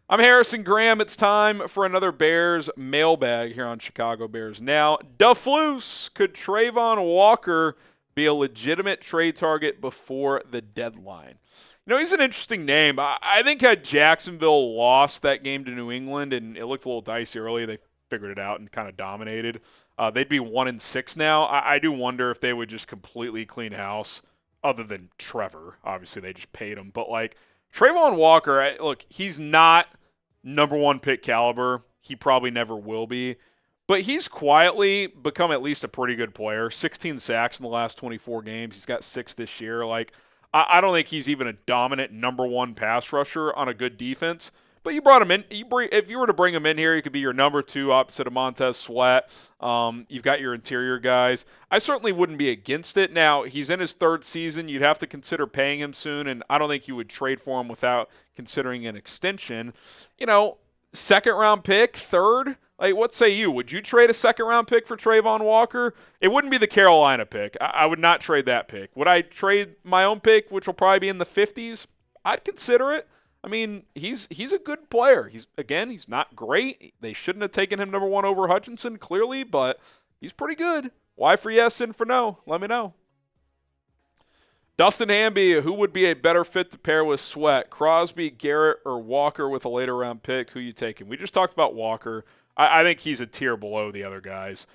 I'm Harrison Graham. It's time for another Bears mailbag here on Chicago Bears Now. Eberflus, could Travon Walker be a legitimate trade target before the deadline? He's an interesting name. I think had Jacksonville lost that game to New England, and it looked a little dicey early, they figured it out and kind of dominated. They'd be 1-6 now. I do wonder if they would just completely clean house, other than Trevor. Obviously, they just paid him. But, Travon Walker, look, he's not number one pick caliber. He probably never will be. But he's quietly become at least a pretty good player. 16 sacks in the last 24 games. He's got 6 this year. I don't think he's even a dominant number one pass rusher on a good defense. But you brought him in. If you were to bring him in here, he could be your number 2 opposite of Montez Sweat. You've got your interior guys. I certainly wouldn't be against it. Now, he's in his 3rd season. You'd have to consider paying him soon, and I don't think you would trade for him without considering an extension. 2nd-round pick, 3rd? What say you? Would you trade a 2nd-round pick for Travon Walker? It wouldn't be the Carolina pick. I would not trade that pick. Would I trade my own pick, which will probably be in the 50s? I'd consider it. I mean, he's a good player. He's not great. They shouldn't have taken him number 1 over Hutchinson, clearly, but he's pretty good. Why for yes and for no? Let me know. Dustin Hamby, who would be a better fit to pair with Sweat? Crosby, Garrett, or Walker with a later round pick? Who you taking? We just talked about Walker. I think he's a tier below the other guys.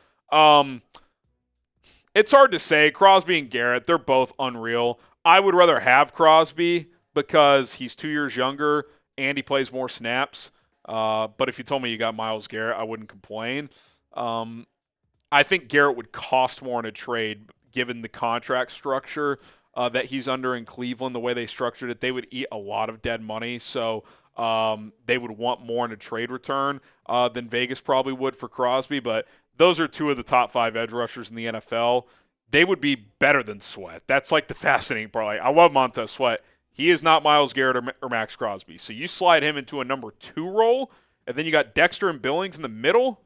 It's hard to say. Crosby and Garrett, they're both unreal. I would rather have Crosby because he's 2 years younger and he plays more snaps. But if you told me you got Myles Garrett, I wouldn't complain. I think Garrett would cost more in a trade given the contract structure that he's under in Cleveland. The way they structured it, they would eat a lot of dead money. So they would want more in a trade return than Vegas probably would for Crosby. But those are 2 of the top 5 edge rushers in the NFL. They would be better than Sweat. That's the fascinating part. I love Montez Sweat. He is not Myles Garrett or Maxx Crosby. So you slide him into a number 2 role, and then you got Dexter and Billings in the middle.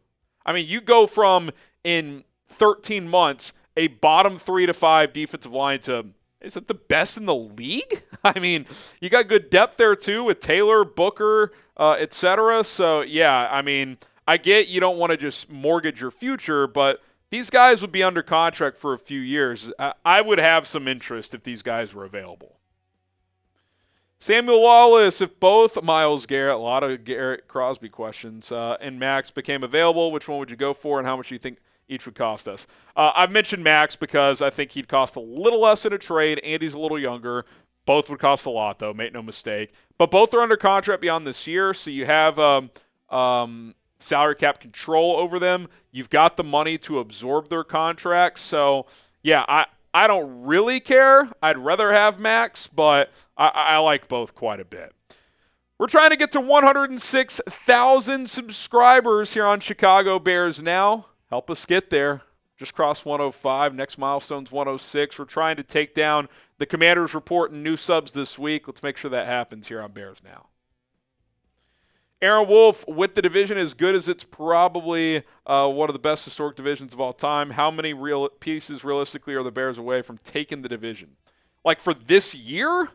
I mean, you go from, in 13 months, a bottom 3 to 5 defensive line to, is it the best in the league? I mean, you got good depth there, too, with Taylor, Booker, etc. So, yeah, I mean, I get you don't want to just mortgage your future, but these guys would be under contract for a few years. I would have some interest if these guys were available. Samuel Wallace, if both Myles Garrett, a lot of Garrett Crosby questions, and Maxx became available, which one would you go for, and how much do you think each would cost us? I've mentioned Maxx because I think he'd cost a little less in a trade, and he's a little younger. Both would cost a lot, though, make no mistake. But both are under contract beyond this year, so you have salary cap control over them. You've got the money to absorb their contracts. So, yeah, I don't really care. I'd rather have Maxx, but I like both quite a bit. We're trying to get to 106,000 subscribers here on Chicago Bears Now. Help us get there. Just crossed 105. Next milestone's 106. We're trying to take down the Commanders Report and new subs this week. Let's make sure that happens here on Bears Now. Aaron Wolf, with the division as good as it's probably one of the best historic divisions of all time, how many real pieces realistically are the Bears away from taking the division? For this year?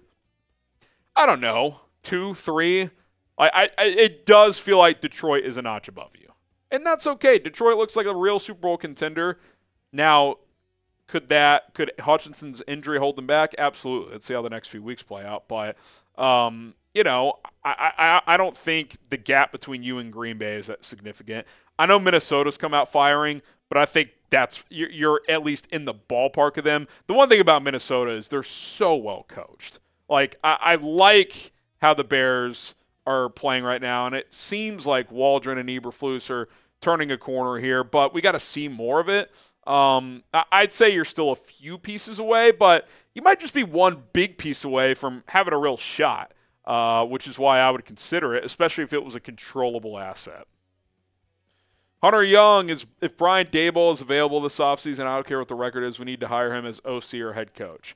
I don't know. 2, 3? It does feel like Detroit is a notch above you. And that's okay. Detroit looks like a real Super Bowl contender. Now, could Hutchinson's injury hold them back? Absolutely. Let's see how the next few weeks play out. But, I don't think the gap between you and Green Bay is that significant. I know Minnesota's come out firing, but I think you're at least in the ballpark of them. The one thing about Minnesota is they're so well coached. I like how the Bears are playing right now, and it seems like Waldron and Eberflus are turning a corner here, but we got to see more of it. I'd say you're still a few pieces away, but you might just be one big piece away from having a real shot, which is why I would consider it, especially if it was a controllable asset. Hunter Young, if Brian Daboll is available this offseason, I don't care what the record is, we need to hire him as OC or head coach.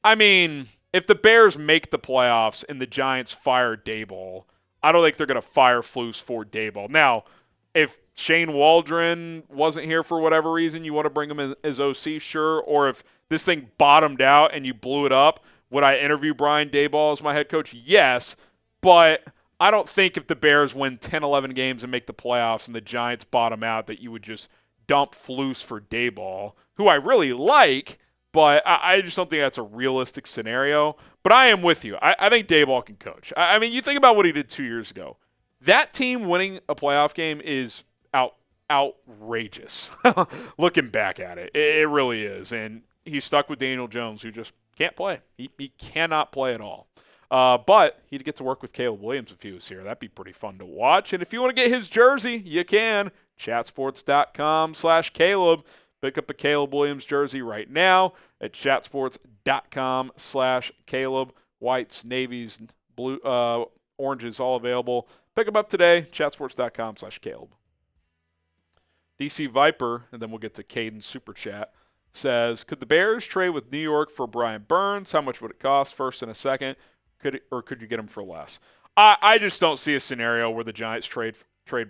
I mean, if the Bears make the playoffs and the Giants fire Daboll, I don't think they're going to fire Flus for Daboll. Now, if Shane Waldron wasn't here for whatever reason, you want to bring him as OC, sure. Or if this thing bottomed out and you blew it up, would I interview Brian Daboll as my head coach? Yes, but I don't think if the Bears win 10, 11 games and make the playoffs and the Giants bottom out that you would just dump Flus for Daboll, who I really like, but I just don't think that's a realistic scenario. But I am with you. I think Daboll can coach. I mean, you think about what he did 2 years ago. That team winning a playoff game is outrageous. Looking back at it, it really is. And he's stuck with Daniel Jones, who just can't play. He cannot play at all. But he'd get to work with Caleb Williams if he was here. That'd be pretty fun to watch. And if you want to get his jersey, you can. Chatsports.com/Caleb. Pick up a Caleb Williams jersey right now at chatsports.com/Caleb. Whites, navies, blue, oranges, all available. Pick them up today, chatsports.com/Caleb. DC Viper, and then we'll get to Caden's Super Chat, says, could the Bears trade with New York for Brian Burns? How much would it cost, first and a second? Could you get him for less? I just don't see a scenario where the Giants trade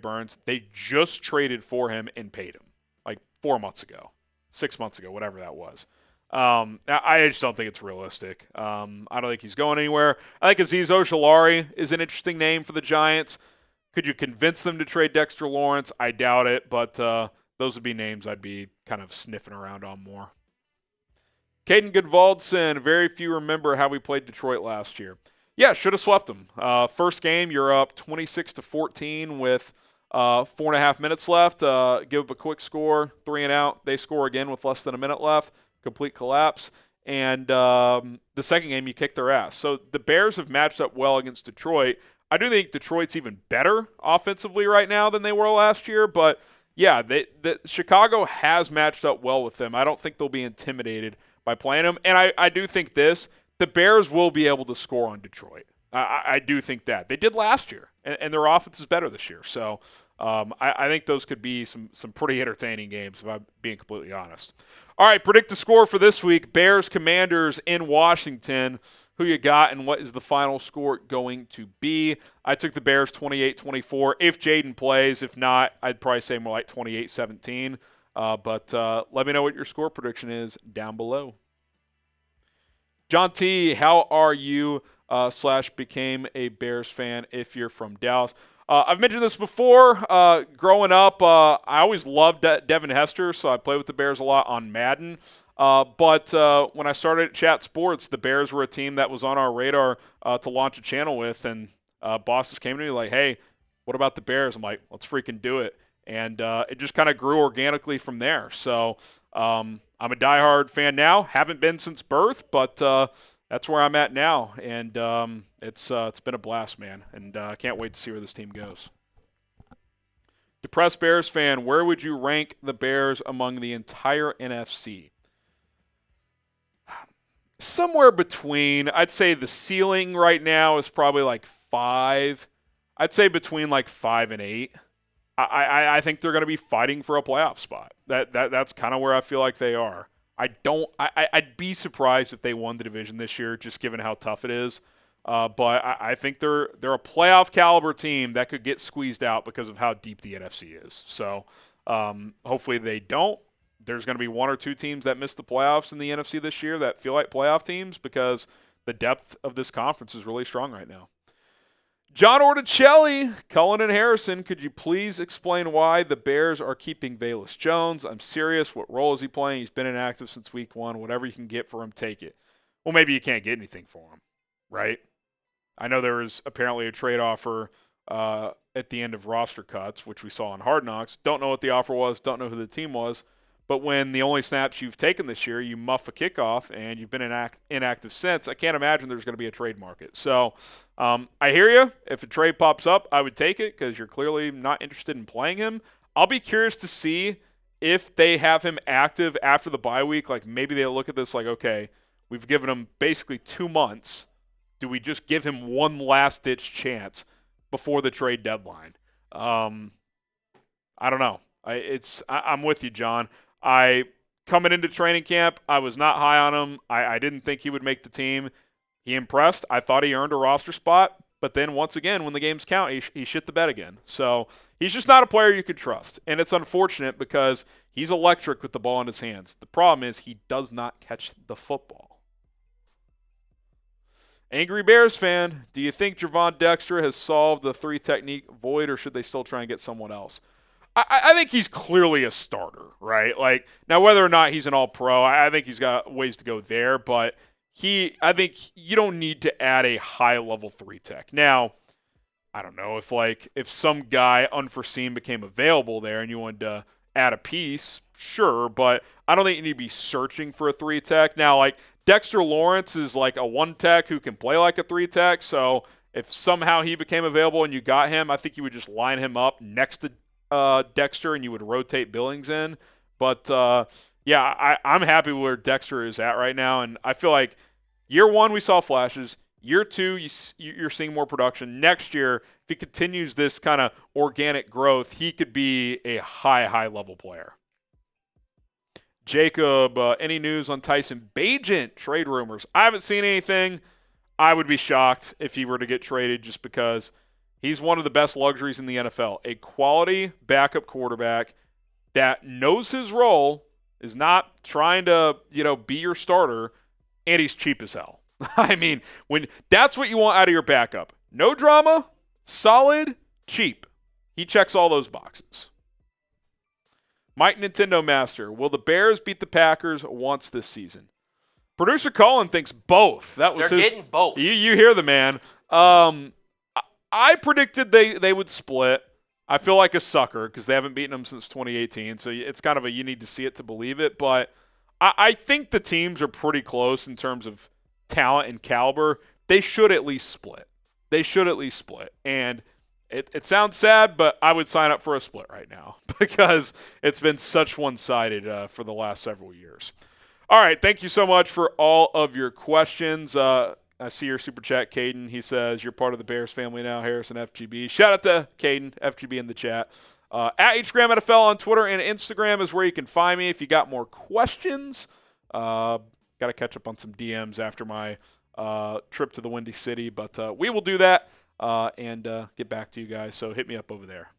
Burns. They just traded for him and paid him like 4 months ago, 6 months ago, whatever that was. I just don't think it's realistic. I don't think he's going anywhere. I think Azeez Ojulari is an interesting name for the Giants. Could you convince them to trade Dexter Lawrence? I doubt it, but those would be names I'd be kind of sniffing around on more. Caden Goodvaldson, very few remember how we played Detroit last year. Yeah, should have swept them. First game, you're up 26-14 with 4.5 minutes left. Give up a quick score, 3 and out. They score again with less than a minute left. Complete collapse. And the second game, you kick their ass. So the Bears have matched up well against Detroit. I do think Detroit's even better offensively right now than they were last year. But, yeah, Chicago has matched up well with them. I don't think they'll be intimidated by playing them. And I do think the Bears will be able to score on Detroit. I do think that. They did last year, and their offense is better this year. So I think those could be some pretty entertaining games, if I'm being completely honest. All right, predict the score for this week. Bears-Commanders in Washington. Who you got and what is the final score going to be? I took the Bears 28-24 if Jaden plays. If not, I'd probably say more like 28-17. But let me know what your score prediction is down below. John T., how are you / became a Bears fan if you're from Dallas? I've mentioned this before. Growing up, I always loved Devin Hester, so I played with the Bears a lot on Madden. But when I started at Chat Sports, the Bears were a team that was on our radar to launch a channel with, and bosses came to me like, hey, what about the Bears? I'm like, let's freaking do it. And it just kind of grew organically from there. So I'm a diehard fan now. Haven't been since birth, but that's where I'm at now. And it's been a blast, man. And I can't wait to see where this team goes. Depressed Bears fan, where would you rank the Bears among the entire NFC? Somewhere between, I'd say the ceiling right now is probably like 5. I'd say between like 5 and 8. I think they're going to be fighting for a playoff spot. That's kind of where I feel like they are. I'd be surprised if they won the division this year, just given how tough it is. But I think they're a playoff caliber team that could get squeezed out because of how deep the NFC is. So hopefully they don't. There's going to be 1 or 2 teams that miss the playoffs in the NFC this year that feel like playoff teams because the depth of this conference is really strong right now. John Orticelli, Cullen and Harrison, could you please explain why the Bears are keeping Velus Jones? I'm serious. What role is he playing? He's been inactive since week 1. Whatever you can get for him, take it. Well, maybe you can't get anything for him, right? I know there was apparently a trade offer at the end of roster cuts, which we saw on Hard Knocks. Don't know what the offer was. Don't know who the team was. But when the only snaps you've taken this year, you muff a kickoff, and you've been inactive since, I can't imagine there's going to be a trade market. So I hear you. If a trade pops up, I would take it because you're clearly not interested in playing him. I'll be curious to see if they have him active after the bye week. Like maybe they look at this like, okay, we've given him basically 2 months. Do we just give him one last-ditch chance before the trade deadline? I don't know. I'm with you, John. Coming into training camp, I was not high on him. I didn't think he would make the team. He impressed. I thought he earned a roster spot. But then once again, when the games count, he shit the bed again. So he's just not a player you could trust. And it's unfortunate because he's electric with the ball in his hands. The problem is he does not catch the football. Angry Bears fan, do you think Gervon Dexter has solved the 3 technique void, or should they still try and get someone else? I think he's clearly a starter, right? Like, now whether or not he's an all-pro, I think he's got ways to go there, but I think you don't need to add a high-level 3 tech. Now, I don't know if some guy unforeseen became available there and you wanted to add a piece, sure, but I don't think you need to be searching for a 3 tech. Now, like, Dexter Lawrence is like a 1 tech who can play like a 3 tech, so if somehow he became available and you got him, I think you would just line him up next to Dexter and you would rotate Billings in. But, yeah, I'm happy where Dexter is at right now, and I feel like year 1 we saw flashes. Year 2, you're seeing more production. Next year, if he continues this kind of organic growth, he could be a high level player. Jacob, any news on Tyson Bagent trade rumors? I haven't seen anything. I would be shocked if he were to get traded just because he's one of the best luxuries in the NFL. A quality backup quarterback that knows his role, is not trying to, be your starter, and he's cheap as hell. I mean, when that's what you want out of your backup. No drama, solid, cheap. He checks all those boxes. Mike Nintendo Master, will the Bears beat the Packers once this season? Producer Colin thinks both. They're getting both. You hear the man. I predicted they would split. I feel like a sucker because they haven't beaten them since 2018, so it's kind of you need to see it to believe it. But I think the teams are pretty close in terms of talent and caliber. They should at least split. And it sounds sad, but I would sign up for a split right now because it's been such one-sided for the last several years. All right, thank you so much for all of your questions. I see your super chat, Caden. He says, you're part of the Bears family now, Harrison FGB. Shout out to Caden, FGB in the chat. At HGram NFL on Twitter and Instagram is where you can find me if you got more questions. Got to catch up on some DMs after my trip to the Windy City, but we will do that and get back to you guys. So hit me up over there.